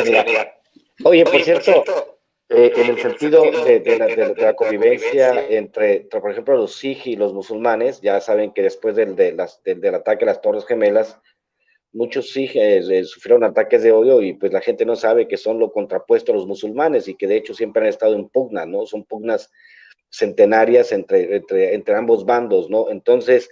genial. Oye, por cierto, en el sentido de la convivencia entre, por ejemplo, los Sij y los musulmanes, ya saben que después del ataque a las Torres Gemelas, muchos Sij sufrieron ataques de odio y pues la gente no sabe que son lo contrapuesto a los musulmanes y que de hecho siempre han estado en pugna, ¿no? Son pugnas centenarias entre ambos bandos, ¿no? Entonces,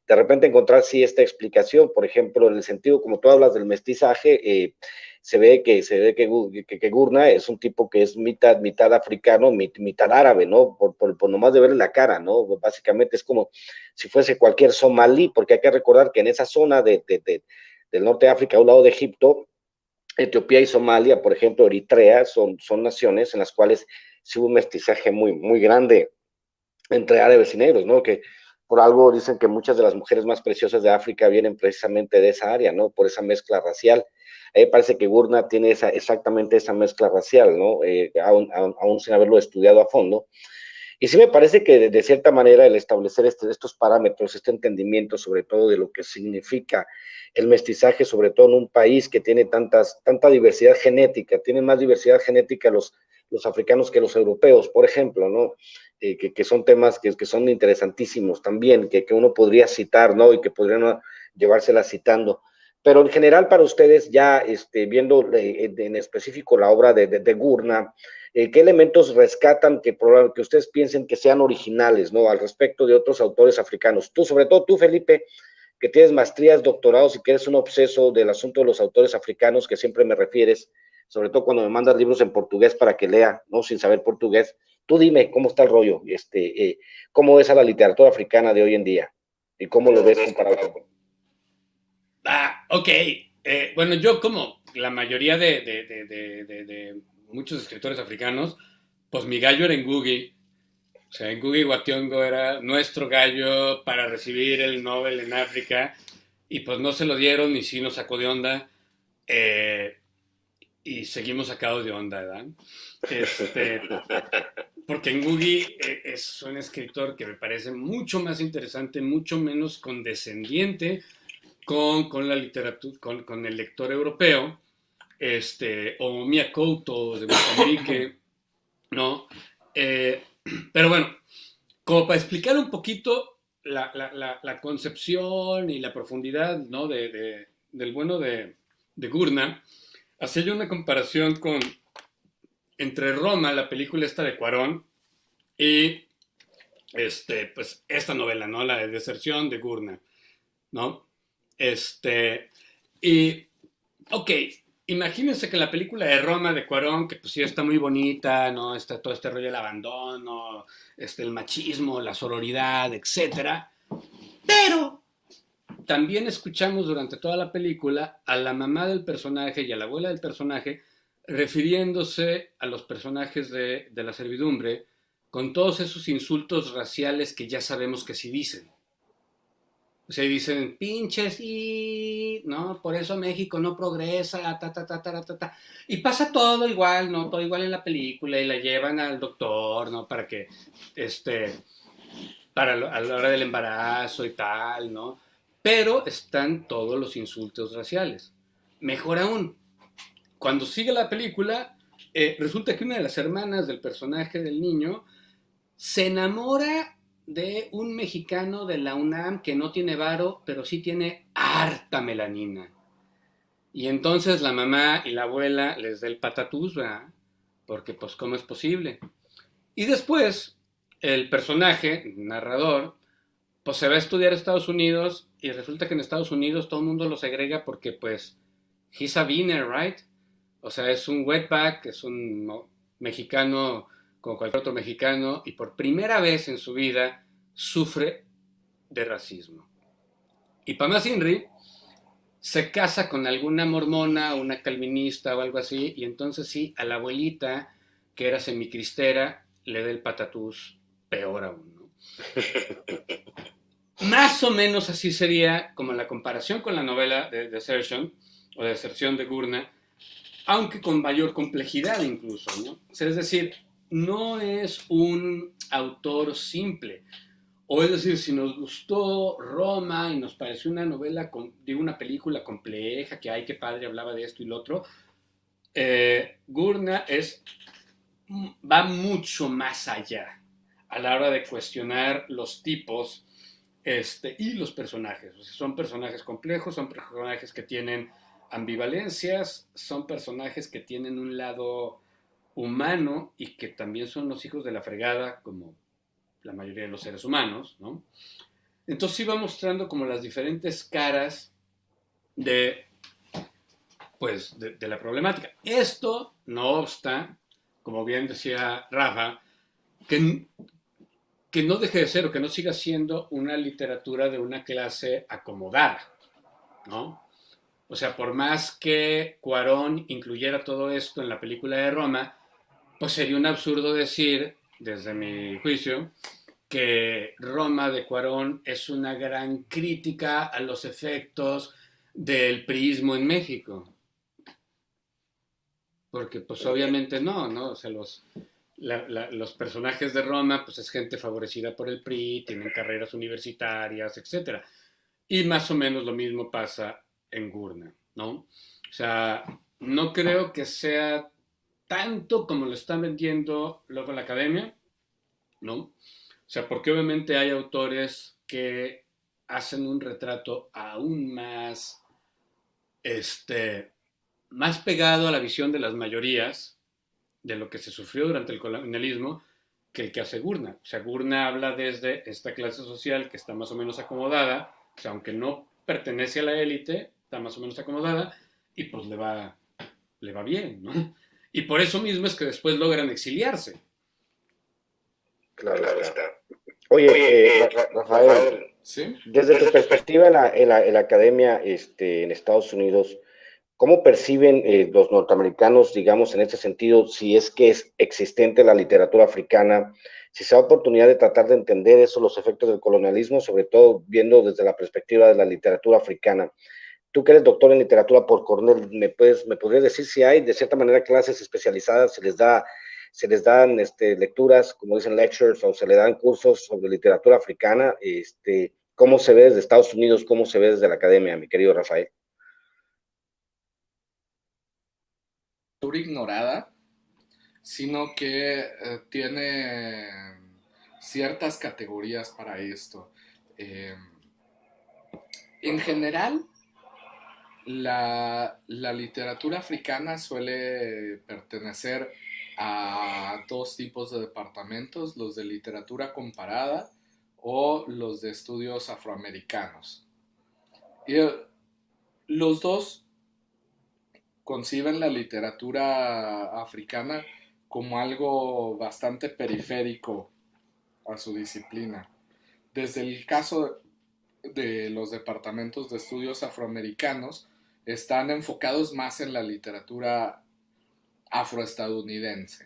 de repente encontrar sí esta explicación, por ejemplo, en el sentido, como tú hablas del mestizaje, se ve que Gurna es un tipo que es mitad africano, mitad árabe, ¿no? Por nomás de verle la cara, ¿no? Básicamente es como si fuese cualquier somalí, porque hay que recordar que en esa zona del norte de África, a un lado de Egipto, Etiopía y Somalia, por ejemplo, Eritrea, son naciones en las cuales sí hubo un mestizaje muy grande entre árabes y negros, ¿no? Que por algo dicen que muchas de las mujeres más preciosas de África vienen precisamente de esa área, ¿no? Por esa mezcla racial. A mí me parece que Gurna tiene exactamente esa mezcla racial, ¿no? Aún sin haberlo estudiado a fondo. Y sí me parece que de cierta manera el establecer estos parámetros, este entendimiento sobre todo de lo que significa el mestizaje, sobre todo en un país que tiene tanta diversidad genética, tienen más diversidad genética los africanos que los europeos, por ejemplo, ¿no? Que son temas que son interesantísimos también, que uno podría citar, ¿no? Y que podrían llevársela citando. Pero en general para ustedes, ya viendo en específico la obra de Gurna, ¿qué elementos rescatan que ustedes piensen que sean originales, ¿no? Al respecto de otros autores africanos? Tú, sobre todo tú, Felipe, que tienes maestrías, doctorados y que eres un obseso del asunto de los autores africanos, que siempre me refieres, sobre todo cuando me mandas libros en portugués para que lea, ¿no? Sin saber portugués. Tú dime cómo está el rollo, cómo ves a la literatura africana de hoy en día y cómo lo ves comparado con... Ok. Bueno, yo como la mayoría de muchos escritores africanos, pues mi gallo era Ngugi. O sea, Ngugi wa Thiong'o era nuestro gallo para recibir el Nobel en África y pues no se lo dieron y sí nos sacó de onda. eh, y seguimos sacados de onda, ¿verdad? Este, porque Ngugi es un escritor que me parece mucho más interesante, mucho menos condescendiente con la literatura, con el lector europeo, o Mia Couto de Mozambique, ¿no? Eh, pero bueno, como para explicar un poquito la concepción y la profundidad, ¿no? Del bueno de Gurna, hacía yo una comparación entre Roma, la película esta de Cuarón, y pues esta novela, ¿no? La de Deserción de Gurna, ¿no? Y, ok, imagínense que la película de Roma de Cuarón, que pues sí está muy bonita, ¿no? Está todo este rollo del abandono, el machismo, la sororidad, etcétera. Pero también escuchamos durante toda la película a la mamá del personaje y a la abuela del personaje refiriéndose a los personajes de la servidumbre con todos esos insultos raciales que ya sabemos que sí dicen. O sea, dicen, pinches y, ¿no? Por eso México no progresa, ta. Y pasa todo igual, ¿no? Todo igual en la película y la llevan al doctor, ¿no? Para que, a la hora del embarazo y tal, ¿no? Pero están todos los insultos raciales. Mejor aún, cuando sigue la película, resulta que una de las hermanas del personaje del niño se enamora de un mexicano de la UNAM que no tiene varo, pero sí tiene harta melanina. Y entonces la mamá y la abuela les da el patatús, ¿verdad? Porque pues cómo es posible. Y después el personaje, narrador, pues se va a estudiar a Estados Unidos y resulta que en Estados Unidos todo el mundo lo segrega porque pues he's a winner, right? O sea, es un wetback, es un mexicano como cualquier otro mexicano y por primera vez en su vida sufre de racismo. Y Pamela Inri se casa con alguna mormona, una calvinista o algo así, y entonces sí, a la abuelita, que era semicristera, le da el patatús peor aún, ¿no? Más o menos así sería como la comparación con la novela de Desertion o Deserción de Gurna, aunque con mayor complejidad incluso, ¿no? O sea, es decir, no es un autor simple. O es decir, si nos gustó Roma y nos pareció una novela, digo, una película compleja, que ay, qué padre, hablaba de esto y lo otro, Gurna va mucho más allá a la hora de cuestionar los tipos y los personajes. O sea, son personajes complejos, son personajes que tienen ambivalencias, son personajes que tienen un lado humano y que también son los hijos de la fregada, como la mayoría de los seres humanos, ¿no? Entonces sí va mostrando como las diferentes caras de, pues, de la problemática. Esto no obsta, como bien decía Rafa, que, que no deje de ser o que no siga siendo una literatura de una clase acomodada, ¿no? O sea, por más que Cuarón incluyera todo esto en la película de Roma, pues sería un absurdo decir, desde mi juicio, que Roma de Cuarón es una gran crítica a los efectos del priismo en México. Porque pues obviamente no, ¿no? O sea, los personajes de Roma, pues es gente favorecida por el PRI, tienen carreras universitarias, etcétera. Y más o menos lo mismo pasa en Gurna, ¿no? O sea, no creo que sea tanto como lo están vendiendo luego en la academia, ¿no? O sea, porque obviamente hay autores que hacen un retrato aún más, este, más pegado a la visión de las mayorías de lo que se sufrió durante el colonialismo que el que hace Gurna. O sea, Gurna habla desde esta clase social que está más o menos acomodada, o sea, aunque no pertenece a la élite, está más o menos acomodada y pues le va bien, ¿no? Y por eso mismo es que después logran exiliarse. Claro Claro está. está. Oye, Oye, Rafael, Rafael, ¿sí? desde tu Desde tu perspectiva en la academia en Estados Unidos, ¿cómo perciben los norteamericanos, digamos, en este sentido, si es que es existente la literatura africana, si se da oportunidad de tratar de entender eso, los efectos del colonialismo, sobre todo viendo desde la perspectiva de la literatura africana? Tú que eres doctor en literatura por Cornell, ¿me podrías decir si hay de cierta manera clases especializadas, se les dan lecturas, como dicen lectures, o se le dan cursos sobre literatura africana? ¿Cómo se ve desde Estados Unidos, cómo se ve desde la academia, mi querido Rafael? Ignorada, sino que tiene ciertas categorías para esto. Eh, en general, la literatura africana suele pertenecer a dos tipos de departamentos, los de literatura comparada o los de estudios afroamericanos. Y los dos conciben la literatura africana como algo bastante periférico a su disciplina. Desde el caso de los departamentos de estudios afroamericanos, están enfocados más en la literatura afroestadounidense.